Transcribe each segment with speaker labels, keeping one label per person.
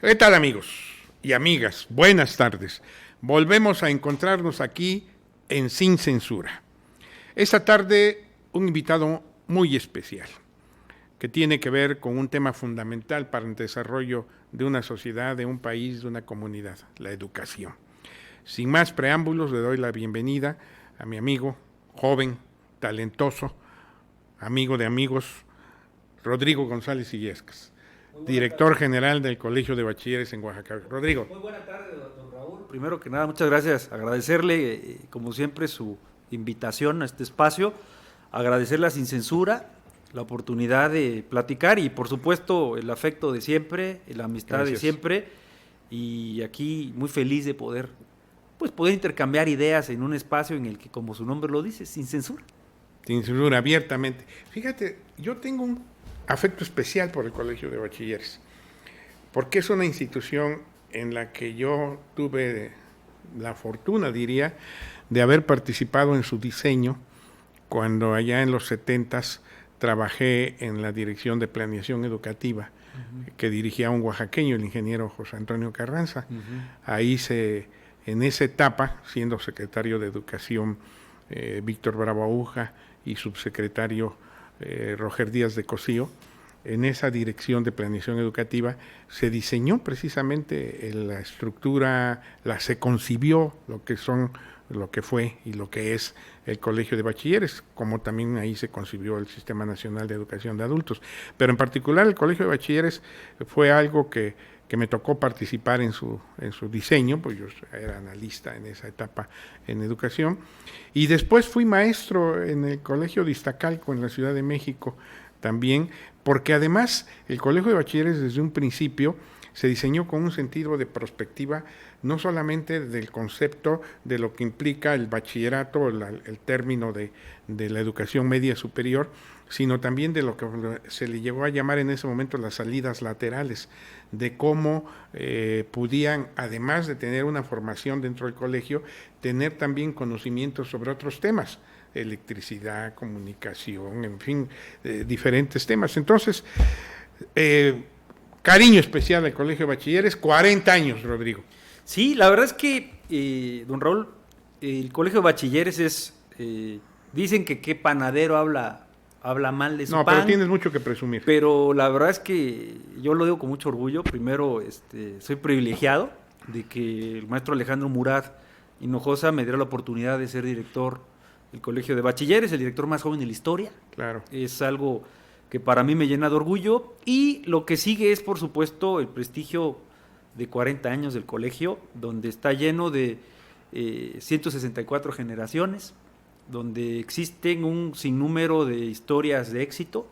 Speaker 1: ¿Qué tal, amigos y amigas? Buenas tardes. Volvemos a encontrarnos aquí en Sin Censura. Esta tarde un invitado muy especial que tiene que ver con un tema fundamental para el desarrollo de una sociedad, de un país, de una comunidad, la educación. Sin más preámbulos, le doy la bienvenida a mi amigo, joven, talentoso, amigo de amigos, Rodrigo González Illescas, director general del Colegio de Bachilleres en Oaxaca. Rodrigo.
Speaker 2: Muy buena tarde, don Raúl. Primero que nada, muchas gracias. Agradecerle, como siempre, su invitación a este espacio. Agradecerle a Sin Censura la oportunidad de platicar y, por supuesto, el afecto de siempre, la amistad de siempre. Y aquí muy feliz de poder intercambiar ideas en un espacio en el que, como su nombre lo dice, sin censura.
Speaker 1: Sin censura, abiertamente. Fíjate, yo tengo un afecto especial por el Colegio de Bachilleres, porque es una institución en la que yo tuve la fortuna, diría, de haber participado en su diseño cuando allá en los 70s trabajé en la Dirección de Planeación Educativa, que dirigía un oaxaqueño, el ingeniero José Antonio Carranza. Ahí en esa etapa, siendo secretario de Educación Víctor Bravo Aguja y subsecretario Roger Díaz de Cosío, en esa dirección de planeación educativa se diseñó precisamente la estructura, se concibió lo que fue y lo que es el Colegio de Bachilleres, como también ahí se concibió el Sistema Nacional de Educación de Adultos. Pero en particular el Colegio de Bachilleres fue algo que me tocó participar en su diseño, pues yo era analista en esa etapa en educación, y después fui maestro en el Colegio de Iztacalco en la Ciudad de México también, porque además el Colegio de Bachilleres desde un principio se diseñó con un sentido de prospectiva, no solamente del concepto de lo que implica el bachillerato, el término de la educación media superior, sino también de lo que se le llegó a llamar en ese momento las salidas laterales, de cómo podían, además de tener una formación dentro del colegio, tener también conocimientos sobre otros temas, electricidad, comunicación, en fin, diferentes temas. Entonces, cariño especial al Colegio de Bachilleres, 40 años, Rodrigo.
Speaker 2: Sí, la verdad es que, don Raúl, el Colegio de Bachilleres es, dicen que qué panadero habla mal de su pan.
Speaker 1: No, pero tienes mucho que presumir.
Speaker 2: Pero la verdad es que yo lo digo con mucho orgullo. Primero, soy privilegiado de que el maestro Alejandro Murat Hinojosa me diera la oportunidad de ser director del Colegio de Bachilleres, el director más joven de la historia.
Speaker 1: Claro.
Speaker 2: Es algo que para mí me llena de orgullo. Y lo que sigue es, por supuesto, el prestigio de 40 años del colegio, donde está lleno de 164 generaciones, donde existen un sinnúmero de historias de éxito,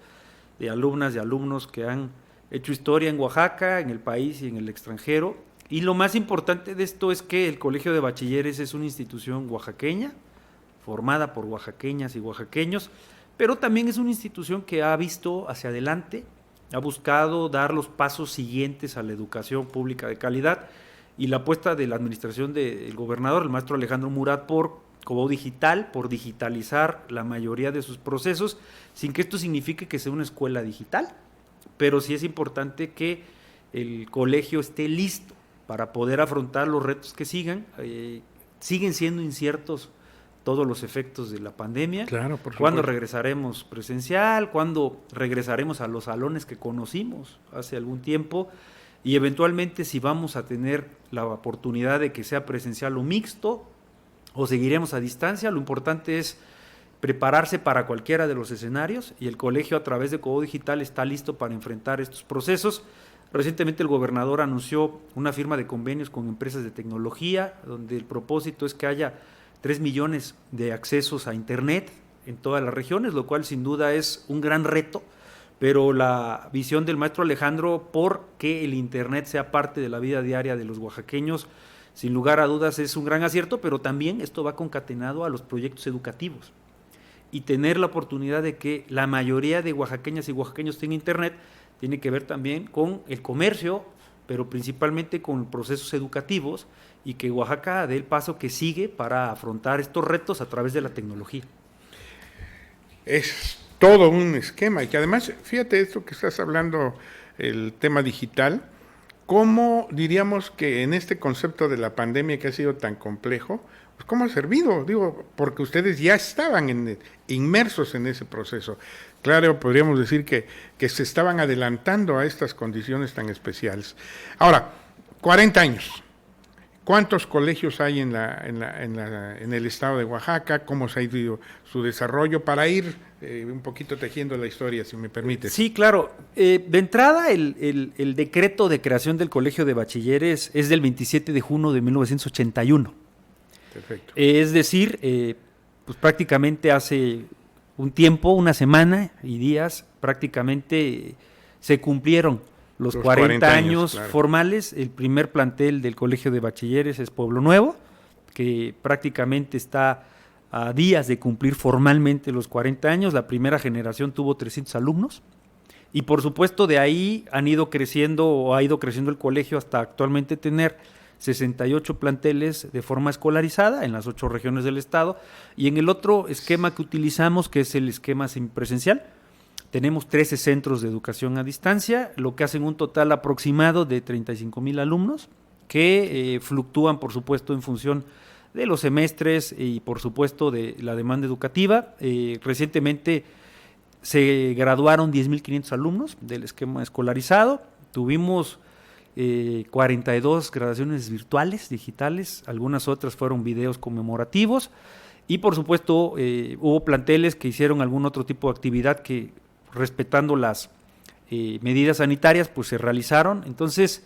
Speaker 2: de alumnas y alumnos que han hecho historia en Oaxaca, en el país y en el extranjero. Y lo más importante de esto es que el Colegio de Bachilleres es una institución oaxaqueña, formada por oaxaqueñas y oaxaqueños, pero también es una institución que ha visto hacia adelante, ha buscado dar los pasos siguientes a la educación pública de calidad, y la apuesta de la administración del gobernador, el maestro Alejandro Murat, por Cobau Digital, por digitalizar la mayoría de sus procesos, sin que esto signifique que sea una escuela digital, pero sí es importante que el colegio esté listo para poder afrontar los retos que siguen siendo inciertos todos los efectos de la pandemia.
Speaker 1: Claro, por supuesto.
Speaker 2: ¿Cuándo regresaremos presencial? ¿Cuándo regresaremos a los salones que conocimos hace algún tiempo? Y eventualmente si vamos a tener la oportunidad de que sea presencial o mixto, o seguiremos a distancia. Lo importante es prepararse para cualquiera de los escenarios, y el colegio a través de Cobau Digital está listo para enfrentar estos procesos. Recientemente el gobernador anunció una firma de convenios con empresas de tecnología, donde el propósito es que haya 3 millones de accesos a Internet en todas las regiones, lo cual sin duda es un gran reto, pero la visión del maestro Alejandro por que el Internet sea parte de la vida diaria de los oaxaqueños, sin lugar a dudas es un gran acierto, pero también esto va concatenado a los proyectos educativos. Y tener la oportunidad de que la mayoría de oaxaqueñas y oaxaqueños tengan Internet tiene que ver también con el comercio, pero principalmente con procesos educativos, y que Oaxaca dé el paso que sigue para afrontar estos retos a través de la tecnología.
Speaker 1: Es todo un esquema, y que además, fíjate esto que estás hablando, el tema digital, ¿cómo diríamos que en este concepto de la pandemia que ha sido tan complejo, pues cómo ha servido? Digo, porque ustedes ya estaban inmersos en ese proceso. Claro, podríamos decir que se estaban adelantando a estas condiciones tan especiales. Ahora, 40 años. ¿Cuántos colegios hay en el estado de Oaxaca? ¿Cómo se ha ido su desarrollo? Para ir un poquito tejiendo la historia, si me permites.
Speaker 2: Sí, claro. De entrada, el decreto de creación del Colegio de Bachilleres es del 27 de junio de 1981.
Speaker 1: Perfecto.
Speaker 2: Es decir, pues prácticamente hace un tiempo, una semana y días, prácticamente se cumplieron los 40 años claro. Formales. El primer plantel del Colegio de Bachilleres es Pueblo Nuevo, que prácticamente está a días de cumplir formalmente los 40 años. La primera generación tuvo 300 alumnos y por supuesto de ahí ha ido creciendo el colegio hasta actualmente tener 68 planteles de forma escolarizada en las 8 regiones del estado, y en el otro esquema que utilizamos, que es el esquema semipresencial, tenemos 13 centros de educación a distancia, lo que hacen un total aproximado de 35,000 alumnos que fluctúan, por supuesto, en función de los semestres y, por supuesto, de la demanda educativa. Recientemente se graduaron 10,500 alumnos del esquema escolarizado. Tuvimos 42 graduaciones virtuales, digitales, algunas otras fueron videos conmemorativos y, por supuesto, hubo planteles que hicieron algún otro tipo de actividad que, respetando las medidas sanitarias, pues se realizaron. Entonces,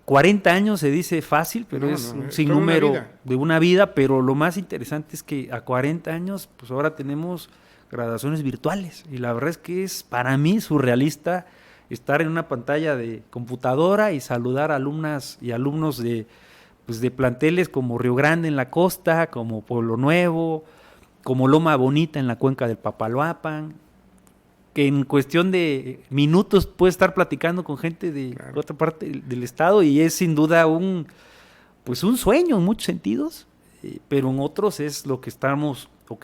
Speaker 2: 40 años se dice fácil, pero es un sinnúmero de una vida, pero lo más interesante es que a 40 años, pues ahora tenemos graduaciones virtuales, y la verdad es que es para mí surrealista estar en una pantalla de computadora y saludar a alumnas y alumnos de planteles como Río Grande en la costa, como Pueblo Nuevo, como Loma Bonita en la cuenca del Papaloapan, que en cuestión de minutos puede estar platicando con gente de otra parte del estado, y es sin duda un sueño en muchos sentidos, pero en otros es lo que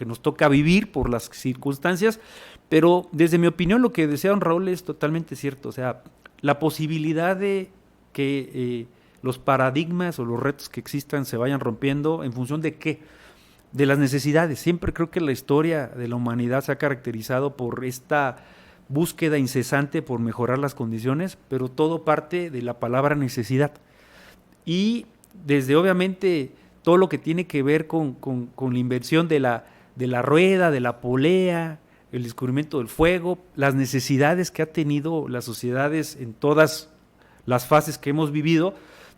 Speaker 2: nos toca vivir por las circunstancias. Pero desde mi opinión, lo que decía don Raúl es totalmente cierto. O sea, la posibilidad de que los paradigmas o los retos que existan se vayan rompiendo, ¿en función de qué? De las necesidades. Siempre creo que la historia de la humanidad se ha caracterizado por esta búsqueda incesante por mejorar las condiciones, pero todo parte de la palabra necesidad. Y desde, obviamente, todo lo que tiene que ver con la invención de la rueda, de la polea, el descubrimiento del fuego, las necesidades que ha tenido las sociedades en todas las fases que hemos vivido,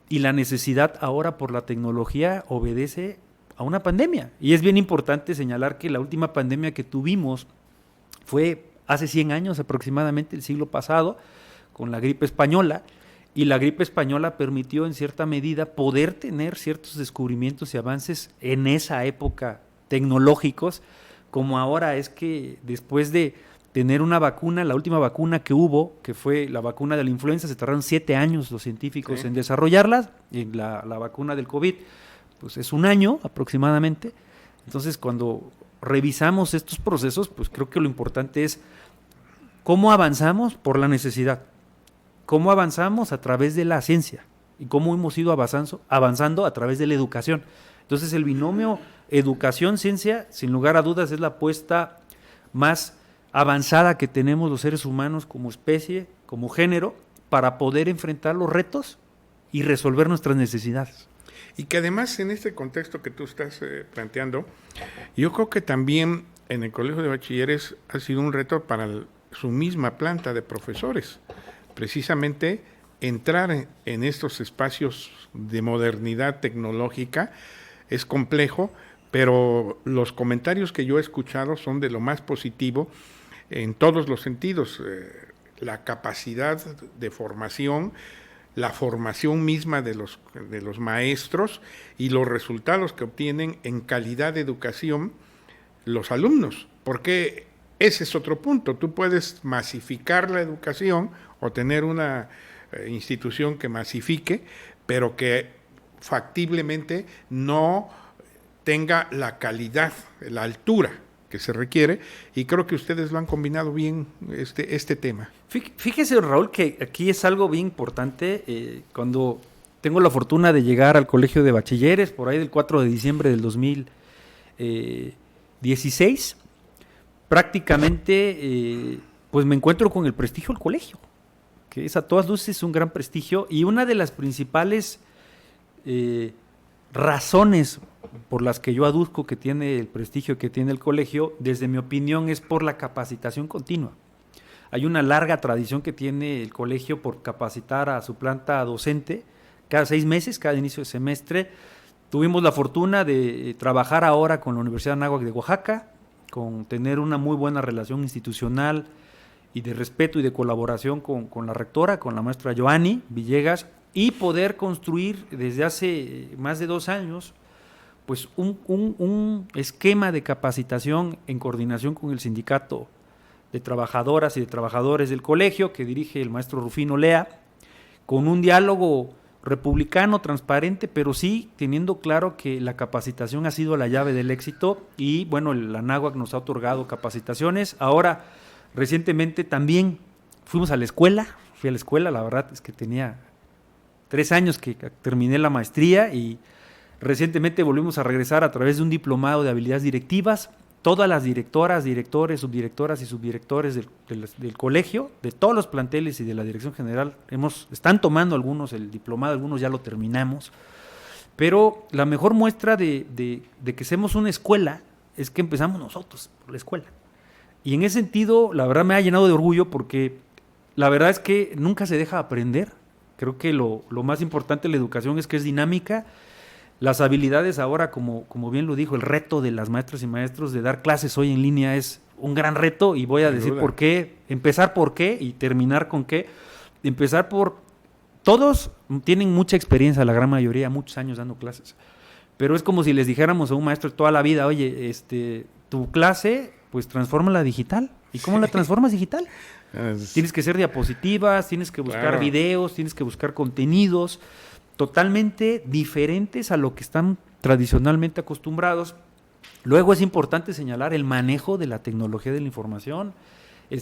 Speaker 2: y la necesidad ahora por la tecnología obedece a una pandemia. Y es bien importante señalar que la última pandemia que tuvimos fue hace 100 años aproximadamente, el siglo pasado, con la gripe española, y la gripe española permitió en cierta medida poder tener ciertos descubrimientos y avances en esa época tecnológicos, como ahora es que después de tener una vacuna, la última vacuna que hubo, que fue la vacuna de la influenza, se tardaron 7 años los científicos en desarrollarla, y la vacuna del COVID, pues es 1 año aproximadamente. Entonces, cuando revisamos estos procesos, pues creo que lo importante es cómo avanzamos por la necesidad, cómo avanzamos a través de la ciencia y cómo hemos ido avanzando a través de la educación. Entonces, el binomio educación-ciencia, sin lugar a dudas, es la apuesta más avanzada que tenemos los seres humanos como especie, como género, para poder enfrentar los retos y resolver nuestras necesidades.
Speaker 1: Y que además, en este contexto que tú estás planteando, yo creo que también en el Colegio de Bachilleres ha sido un reto para su misma planta de profesores, precisamente entrar en estos espacios de modernidad tecnológica. Es complejo, pero los comentarios que yo he escuchado son de lo más positivo en todos los sentidos. La capacidad de formación, la formación misma de los maestros y los resultados que obtienen en calidad de educación los alumnos, porque ese es otro punto. Tú puedes masificar la educación o tener una institución que masifique, pero que factiblemente no tenga la calidad, la altura que se requiere, y creo que ustedes lo han combinado bien este tema.
Speaker 2: Fíjese, Raúl, que aquí es algo bien importante. Cuando tengo la fortuna de llegar al colegio de bachilleres, por ahí del 4 de diciembre del 2016, prácticamente pues me encuentro con el prestigio del colegio, que es a todas luces un gran prestigio, y una de las principales razones por las que yo aduzco que tiene el prestigio que tiene el colegio, desde mi opinión, es por la capacitación continua. Hay una larga tradición que tiene el colegio por capacitar a su planta docente cada 6 meses, cada inicio de semestre. Tuvimos la fortuna de trabajar ahora con la Universidad Anáhuac de Oaxaca, con tener una muy buena relación institucional y de respeto y de colaboración con la rectora, con la maestra Joanny Villegas, y poder construir desde hace más de 2 años pues un esquema de capacitación en coordinación con el sindicato de trabajadoras y de trabajadores del colegio que dirige el maestro Rufino Lea, con un diálogo republicano, transparente, pero sí teniendo claro que la capacitación ha sido la llave del éxito, y bueno, la Anáhuac nos ha otorgado capacitaciones. Ahora, recientemente también fui a la escuela, la verdad es que tenía 3 años que terminé la maestría, y recientemente volvimos a regresar a través de un diplomado de habilidades directivas. Todas las directoras, directores, subdirectoras y subdirectores del colegio, de todos los planteles y de la dirección general, están tomando algunos el diplomado, algunos ya lo terminamos, pero la mejor muestra de que somos una escuela es que empezamos nosotros por la escuela. Y en ese sentido, la verdad me ha llenado de orgullo, porque la verdad es que nunca se deja aprender. Creo que lo más importante de la educación es que es dinámica. Las habilidades ahora, como bien lo dijo, el reto de las maestras y maestros de dar clases hoy en línea es un gran reto, y voy a decir por qué, empezar por qué y terminar con qué. Empezar por, todos tienen mucha experiencia, la gran mayoría, muchos años dando clases, pero es como si les dijéramos a un maestro de toda la vida, oye, tu clase, pues transfórmala digital. ¿Y cómo la transformas digital? Tienes que hacer diapositivas, tienes que buscar videos, tienes que buscar contenidos totalmente diferentes a lo que están tradicionalmente acostumbrados. Luego es importante señalar el manejo de la tecnología de la información,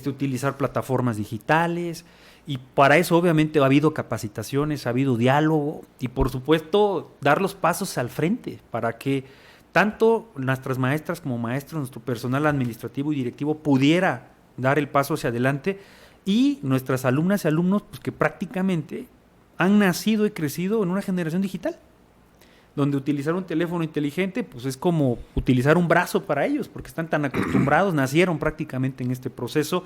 Speaker 2: utilizar plataformas digitales, y para eso obviamente ha habido capacitaciones, ha habido diálogo, y por supuesto dar los pasos al frente para que tanto nuestras maestras como maestros, nuestro personal administrativo y directivo pudiera dar el paso hacia adelante, y nuestras alumnas y alumnos pues que prácticamente han nacido y crecido en una generación digital, donde utilizar un teléfono inteligente pues es como utilizar un brazo para ellos, porque están tan acostumbrados, nacieron prácticamente en este proceso.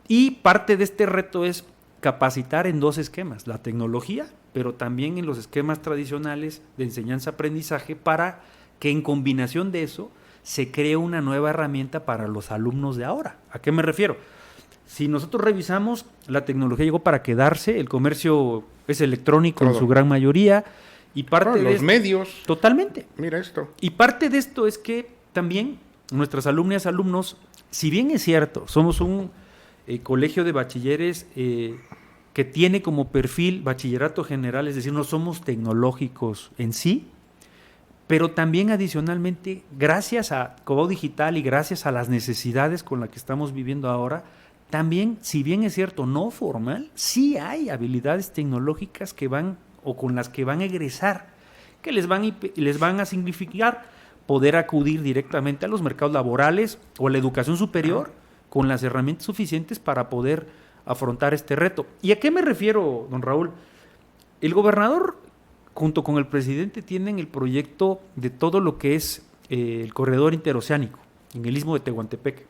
Speaker 2: Y parte de este reto es capacitar en 2 esquemas, la tecnología, pero también en los esquemas tradicionales de enseñanza-aprendizaje, para que en combinación de eso se cree una nueva herramienta para los alumnos de ahora. ¿A qué me refiero? Si nosotros revisamos, la tecnología llegó para quedarse, el comercio es electrónico en su gran mayoría, y parte de
Speaker 1: los medios.
Speaker 2: Totalmente.
Speaker 1: Mira esto.
Speaker 2: Y parte de esto es que también nuestras alumnas y alumnos, si bien es cierto, somos un colegio de bachilleres que tiene como perfil bachillerato general, es decir, no somos tecnológicos en sí, pero también adicionalmente, gracias a Cobao Digital y gracias a las necesidades con las que estamos viviendo ahora, también, si bien es cierto, no formal, sí hay habilidades tecnológicas que van, o con las que van a egresar, que les van a significar poder acudir directamente a los mercados laborales o a la educación superior con las herramientas suficientes para poder afrontar este reto. ¿Y a qué me refiero, don Raúl? El gobernador, junto con el presidente, tienen el proyecto de todo lo que es el corredor interoceánico en el istmo de Tehuantepec.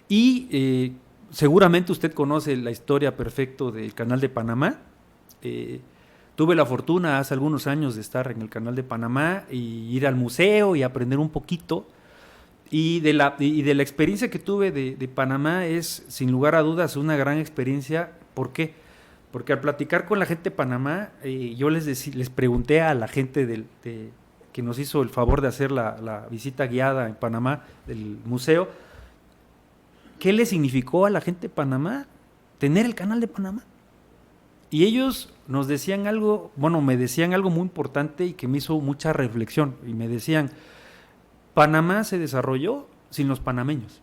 Speaker 2: Y seguramente usted conoce la historia perfecta del Canal de Panamá. Tuve la fortuna hace algunos años de estar en el Canal de Panamá y ir al museo y aprender un poquito. Y de la experiencia que tuve de Panamá es, sin lugar a dudas, una gran experiencia. ¿Por qué? Porque al platicar con la gente de Panamá, yo les pregunté a la gente que nos hizo el favor de hacer la visita guiada en Panamá del museo, ¿qué le significó a la gente de Panamá tener el Canal de Panamá? Y ellos nos decían algo, me decían algo muy importante y que me hizo mucha reflexión. Y me decían, Panamá se desarrolló sin los panameños.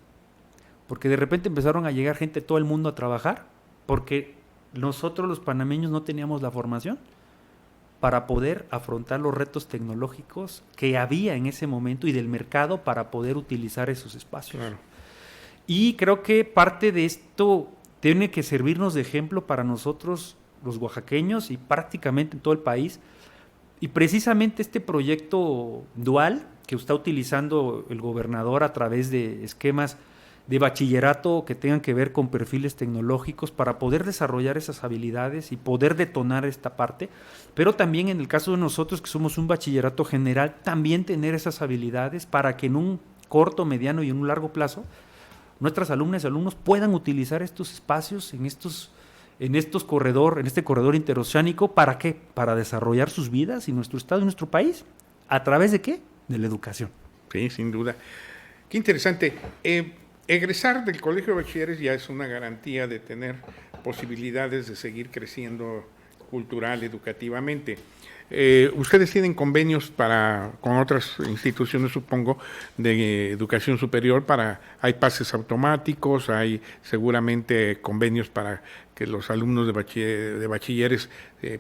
Speaker 2: Porque de repente empezaron a llegar gente de todo el mundo a trabajar, porque nosotros los panameños no teníamos la formación para poder afrontar los retos tecnológicos que había en ese momento y del mercado para poder utilizar esos espacios.
Speaker 1: Claro.
Speaker 2: Y creo que parte de esto tiene que servirnos de ejemplo para nosotros, los oaxaqueños, y prácticamente en todo el país. Y precisamente este proyecto dual que está utilizando el gobernador a través de esquemas de bachillerato que tengan que ver con perfiles tecnológicos para poder desarrollar esas habilidades y poder detonar esta parte, pero también en el caso de nosotros que somos un bachillerato general, también tener esas habilidades para que en un corto, mediano y en un largo plazo nuestras alumnas y alumnos puedan utilizar estos espacios en este corredor interoceánico. ¿Para qué? Para desarrollar sus vidas y nuestro estado y nuestro país. ¿A través de qué? De la educación.
Speaker 1: Sí, sin duda. Qué interesante. Egresar del Colegio de Bachilleres ya es una garantía de tener posibilidades de seguir creciendo cultural, educativamente. Ustedes tienen convenios con otras instituciones, supongo, de educación superior, hay pases automáticos, hay seguramente convenios para que los alumnos de bachilleres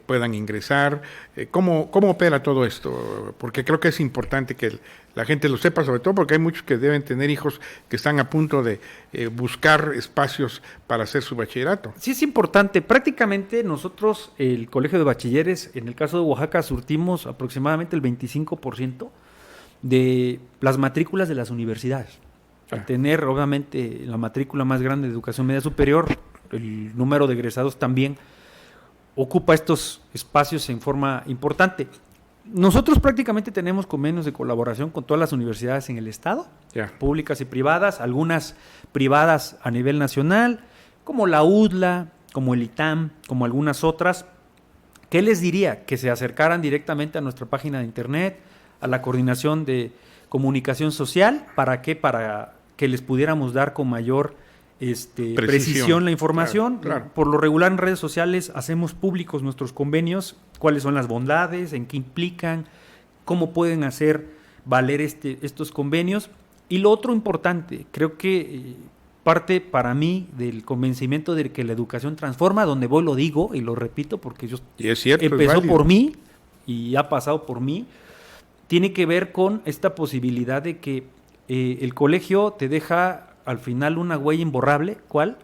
Speaker 1: puedan ingresar. ¿Cómo opera todo esto? Porque creo que es importante que la gente lo sepa, sobre todo porque hay muchos que deben tener hijos que están a punto de buscar espacios para hacer su bachillerato.
Speaker 2: Sí, es importante. Prácticamente nosotros, el Colegio de Bachilleres, en el caso de Oaxaca, surtimos aproximadamente el 25% de las matrículas de las universidades. Al tener, obviamente, la matrícula más grande de educación media superior, el número de egresados también ocupa estos espacios en forma importante. Nosotros prácticamente tenemos convenios de colaboración con todas las universidades en el estado, públicas y privadas, algunas privadas a nivel nacional, como la UDLA, como el ITAM, como algunas otras. ¿Qué les diría? Que se acercaran directamente a nuestra página de internet, a la coordinación de comunicación social. ¿Para qué? Para que les pudiéramos dar con mayor precisión la información.
Speaker 1: Claro.
Speaker 2: Por lo regular en redes sociales hacemos públicos nuestros convenios, cuáles son las bondades, en qué implican, cómo pueden hacer valer estos convenios. Y lo otro importante, creo que parte para mí del convencimiento de que la educación transforma, donde voy lo digo y lo repito porque
Speaker 1: es cierto,
Speaker 2: empezó por mí y ha pasado por mí, tiene que ver con esta posibilidad de que el colegio te deja al final una huella imborrable. ¿Cuál?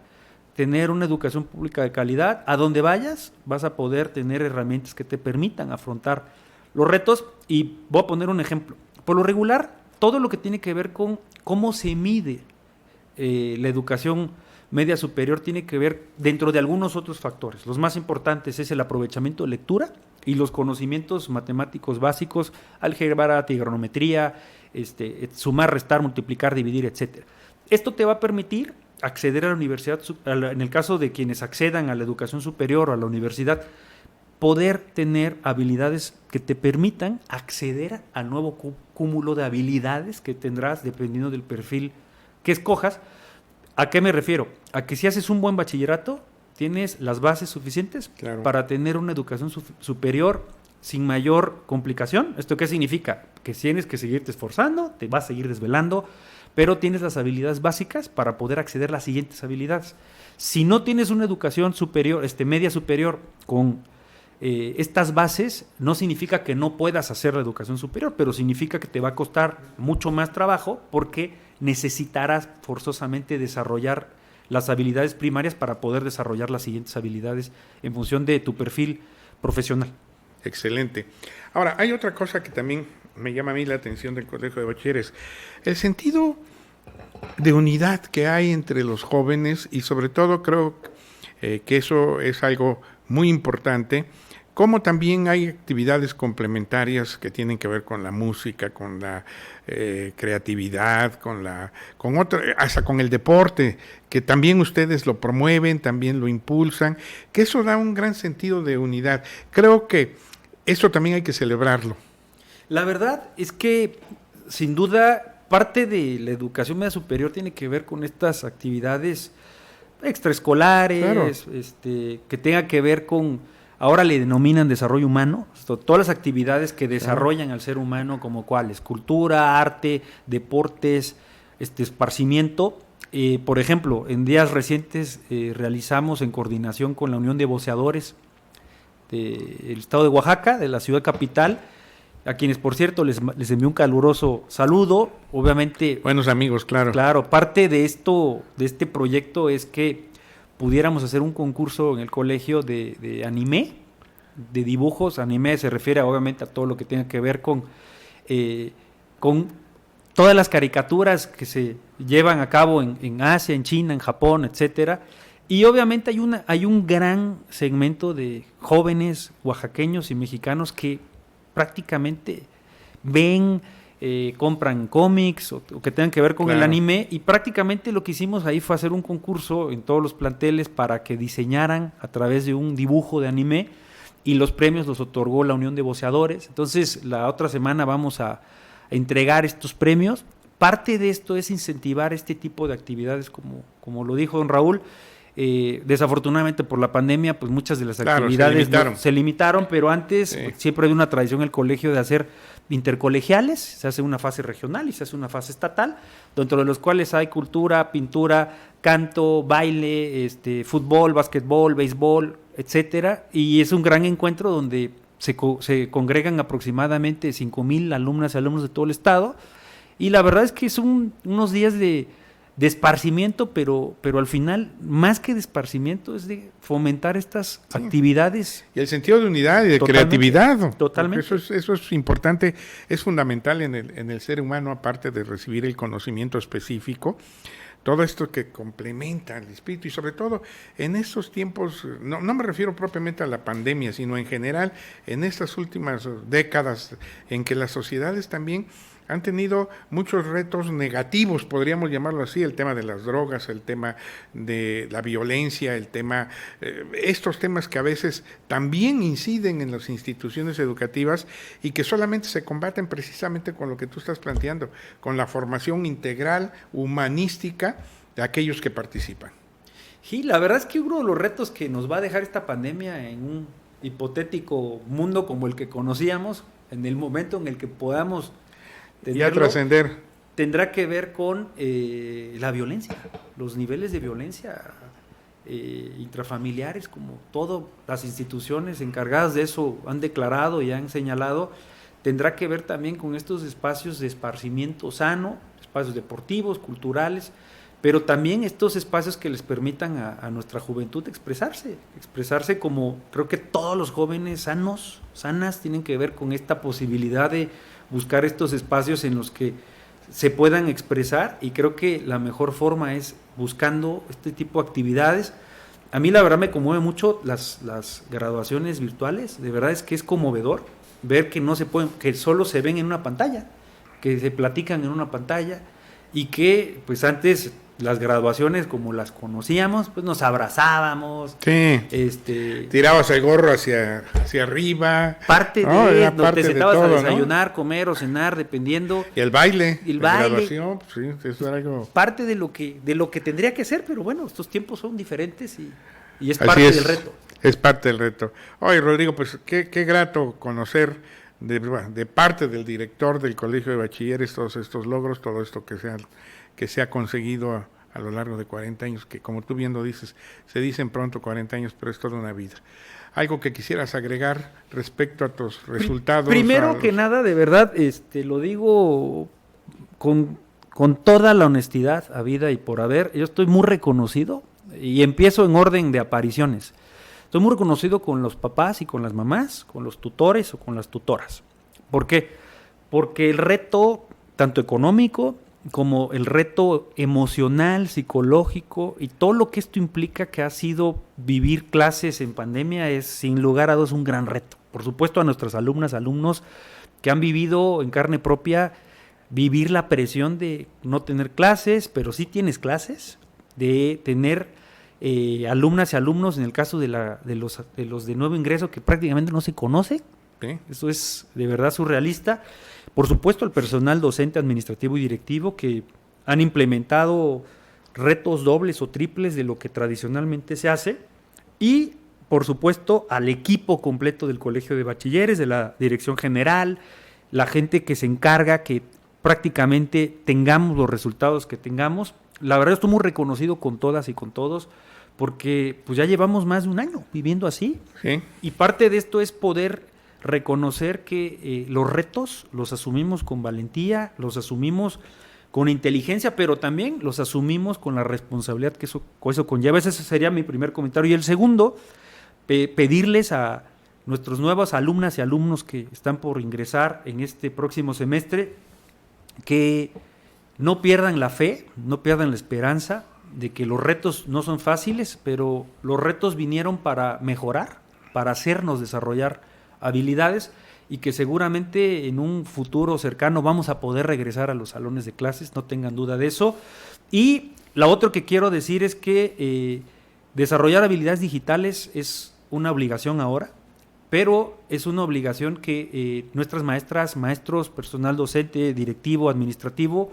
Speaker 2: Tener una educación pública de calidad. A donde vayas vas a poder tener herramientas que te permitan afrontar los retos. Y voy a poner un ejemplo. Por lo regular, todo lo que tiene que ver con cómo se mide la educación media superior tiene que ver dentro de algunos otros factores. Los más importantes es el aprovechamiento de lectura y los conocimientos matemáticos básicos, álgebra, trigonometría, sumar, restar, multiplicar, dividir, etcétera. Esto te va a permitir acceder a la universidad, en el caso de quienes accedan a la educación superior o a la universidad, poder tener habilidades que te permitan acceder al nuevo cúmulo de habilidades que tendrás dependiendo del perfil que escojas. ¿A qué me refiero? A que si haces un buen bachillerato, tienes las bases suficientes para tener una educación superior sin mayor complicación. ¿Esto qué significa? Que tienes que seguirte esforzando, te vas a seguir desvelando, pero tienes las habilidades básicas para poder acceder a las siguientes habilidades. Si no tienes una educación superior, media superior con estas bases, no significa que no puedas hacer la educación superior, pero significa que te va a costar mucho más trabajo porque necesitarás forzosamente desarrollar las habilidades primarias para poder desarrollar las siguientes habilidades en función de tu perfil profesional.
Speaker 1: Excelente. Ahora, hay otra cosa que también me llama a mí la atención del Colegio de Bachilleres, el sentido de unidad que hay entre los jóvenes y sobre todo creo que eso es algo muy importante, como también hay actividades complementarias que tienen que ver con la música, con la creatividad, hasta con el deporte, que también ustedes lo promueven, también lo impulsan, que eso da un gran sentido de unidad. Creo que eso también hay que celebrarlo.
Speaker 2: La verdad es que, sin duda, parte de la educación media superior tiene que ver con estas actividades extraescolares, que tenga que ver con, ahora le denominan desarrollo humano, todas las actividades que desarrollan al ser humano, como cuáles, cultura, arte, deportes, esparcimiento. Por ejemplo, en días recientes realizamos en coordinación con la Unión de Voceadores del estado de Oaxaca, de la ciudad capital, a quienes, por cierto, les envío un caluroso saludo. Obviamente,
Speaker 1: buenos amigos, claro.
Speaker 2: Claro, parte de este proyecto es que pudiéramos hacer un concurso en el colegio de anime, de dibujos. Anime se refiere obviamente a todo lo que tenga que ver con todas las caricaturas que se llevan a cabo en Asia, en China, en Japón, etcétera. Y obviamente hay un gran segmento de jóvenes oaxaqueños y mexicanos que prácticamente ven, compran cómics o que tengan que ver con el anime, y prácticamente lo que hicimos ahí fue hacer un concurso en todos los planteles para que diseñaran a través de un dibujo de anime, y los premios los otorgó la Unión de Voceadores. Entonces la otra semana vamos a entregar estos premios. Parte de esto es incentivar este tipo de actividades, como lo dijo don Raúl. Desafortunadamente por la pandemia, pues muchas de las actividades se limitaron, pero antes siempre hay una tradición en el colegio de hacer intercolegiales. Se hace una fase regional y se hace una fase estatal, dentro de los cuales hay cultura, pintura, canto, baile, fútbol, básquetbol, béisbol, etcétera, y es un gran encuentro donde se congregan aproximadamente 5,000 alumnas y alumnos de todo el estado, y la verdad es que son unos días de esparcimiento, pero al final, más que de esparcimiento, es de fomentar estas actividades.
Speaker 1: Y el sentido de unidad y de creatividad.
Speaker 2: Totalmente.
Speaker 1: Eso es importante, es fundamental en el ser humano, aparte de recibir el conocimiento específico. Todo esto que complementa el espíritu, y sobre todo en estos tiempos, no me refiero propiamente a la pandemia, sino en general en estas últimas décadas en que las sociedades también han tenido muchos retos negativos, podríamos llamarlo así, el tema de las drogas, el tema de la violencia, estos temas que a veces también inciden en las instituciones educativas y que solamente se combaten precisamente con lo que tú estás planteando, con la formación integral, humanística de aquellos que participan.
Speaker 2: Sí, la verdad es que uno de los retos que nos va a dejar esta pandemia en un hipotético mundo como el que conocíamos, en el momento en el que podamos
Speaker 1: ya trascender,
Speaker 2: tendrá que ver con la violencia, los niveles de violencia intrafamiliares, como todas las instituciones encargadas de eso han declarado y han señalado. Tendrá que ver también con estos espacios de esparcimiento sano, espacios deportivos, culturales, pero también estos espacios que les permitan a nuestra juventud expresarse como creo que todos los jóvenes sanas tienen que ver con esta posibilidad de buscar estos espacios en los que se puedan expresar, y creo que la mejor forma es buscando este tipo de actividades. A mí la verdad me conmueve mucho las graduaciones virtuales, de verdad es que es conmovedor ver que no se pueden, que solo se ven en una pantalla, que se platican en una pantalla, y que pues antes las graduaciones como las conocíamos, pues nos abrazábamos.
Speaker 1: Sí. Tirabas el gorro hacia arriba.
Speaker 2: Parte de donde te sentabas a desayunar, ¿no? Comer o cenar, dependiendo.
Speaker 1: Y el baile.
Speaker 2: Graduación,
Speaker 1: pues, sí, eso era algo.
Speaker 2: Parte de lo que tendría que ser, pero bueno, estos tiempos son diferentes y es parte del reto.
Speaker 1: Es parte del reto. Oye, Rodrigo, pues qué grato conocer de parte del director del Colegio de Bachilleres todos estos logros, todo esto que se ha conseguido a lo largo de 40 años, que como tú bien lo dices, se dicen pronto 40 años, pero es toda una vida. ¿Algo que quisieras agregar respecto a tus resultados?
Speaker 2: Primero que nada, de verdad, lo digo con toda la honestidad habida y por haber. Yo estoy muy reconocido, y empiezo en orden de apariciones. Estoy muy reconocido con los papás y con las mamás, con los tutores o con las tutoras. ¿Por qué? Porque el reto, tanto económico como el reto emocional, psicológico y todo lo que esto implica, que ha sido vivir clases en pandemia, es sin lugar a dudas un gran reto. Por supuesto, a nuestras alumnas, alumnos que han vivido en carne propia vivir la presión de no tener clases, pero sí tienes clases, de tener alumnas y alumnos, en el caso de los de nuevo ingreso, que prácticamente no se conoce. ¿Sí? Eso es de verdad surrealista. Por supuesto, el personal docente, administrativo y directivo, que han implementado retos dobles o triples de lo que tradicionalmente se hace, y por supuesto al equipo completo del Colegio de Bachilleres, de la dirección general, la gente que se encarga, que prácticamente tengamos los resultados que tengamos. La verdad estoy muy reconocido con todas y con todos, porque pues ya llevamos más de un año viviendo así.
Speaker 1: Sí.
Speaker 2: Y parte de esto es poder reconocer que los retos los asumimos con valentía, los asumimos con inteligencia, pero también los asumimos con la responsabilidad que eso conlleva. Ese sería mi primer comentario. Y el segundo, pedirles a nuestros nuevos alumnas y alumnos que están por ingresar en este próximo semestre que no pierdan la fe, no pierdan la esperanza de que los retos no son fáciles, pero los retos vinieron para mejorar, para hacernos desarrollar habilidades, y que seguramente en un futuro cercano vamos a poder regresar a los salones de clases, no tengan duda de eso. Y la otra que quiero decir es que desarrollar habilidades digitales es una obligación ahora, pero es una obligación que nuestras maestras, maestros, personal docente, directivo, administrativo,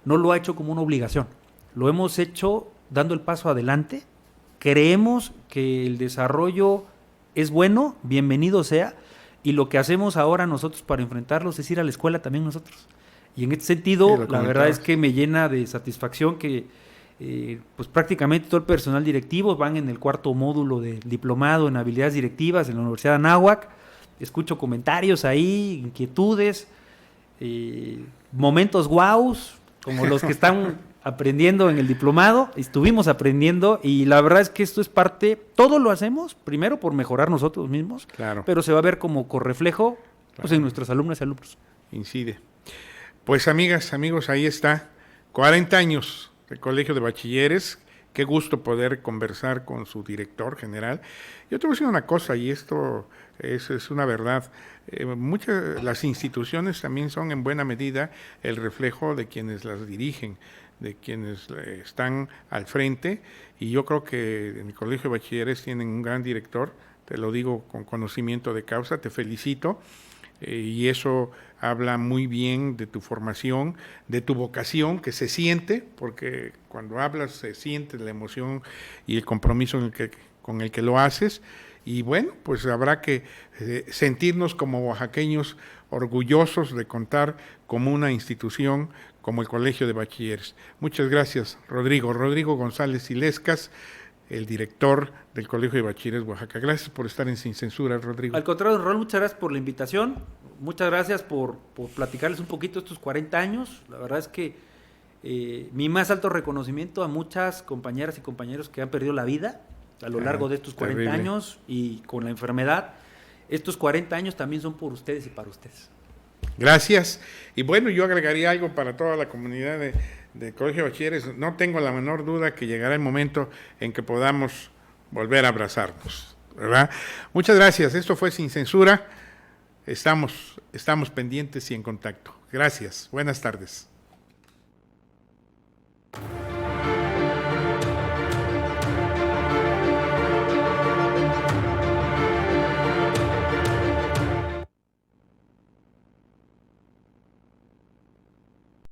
Speaker 2: no lo ha hecho como una obligación. Lo hemos hecho dando el paso adelante. Creemos que el desarrollo es bueno, bienvenido sea, y lo que hacemos ahora nosotros para enfrentarlos es ir a la escuela también nosotros. Y en este sentido, sí, la verdad es que me llena de satisfacción que pues prácticamente todo el personal directivo van en el 4º módulo del diplomado en habilidades directivas en la Universidad de Anáhuac. Escucho comentarios ahí, inquietudes, momentos guaus, como los que están aprendiendo en el diplomado. Estuvimos aprendiendo, y la verdad es que esto es parte, todo lo hacemos primero por mejorar nosotros mismos,
Speaker 1: claro,
Speaker 2: pero se va a ver como correflejo, claro, pues en nuestras alumnas y alumnos.
Speaker 1: Incide. Pues amigas, amigos, ahí está, 40 años del Colegio de Bachilleres. Qué gusto poder conversar con su director general. Yo te voy a decir una cosa, y esto es una verdad. Muchas las instituciones también son en buena medida el reflejo de quienes las dirigen, de quienes están al frente, y yo creo que en el Colegio de Bachilleres tienen un gran director, te lo digo con conocimiento de causa, te felicito, y eso habla muy bien de tu formación, de tu vocación, que se siente, porque cuando hablas se siente la emoción y el compromiso con el que lo haces. Y bueno, pues habrá que sentirnos como oaxaqueños orgullosos de contar como una institución como el Colegio de Bachilleres. Muchas gracias, Rodrigo. Rodrigo González Illescas, el director del Colegio de Bachilleres Oaxaca. Gracias por estar en Sin Censura, Rodrigo.
Speaker 2: Al contrario, Raúl, muchas gracias por la invitación. Muchas gracias por platicarles un poquito estos 40 años. La verdad es que mi más alto reconocimiento a muchas compañeras y compañeros que han perdido la vida a lo largo de estos 40
Speaker 1: terrible.
Speaker 2: años y con la enfermedad. Estos 40 años también son por ustedes y para ustedes.
Speaker 1: Gracias. Y bueno, yo agregaría algo para toda la comunidad de Colegio de Bachilleres. No tengo la menor duda que llegará el momento en que podamos volver a abrazarnos, ¿verdad? Muchas gracias. Esto fue Sin Censura. Estamos pendientes y en contacto. Gracias. Buenas tardes.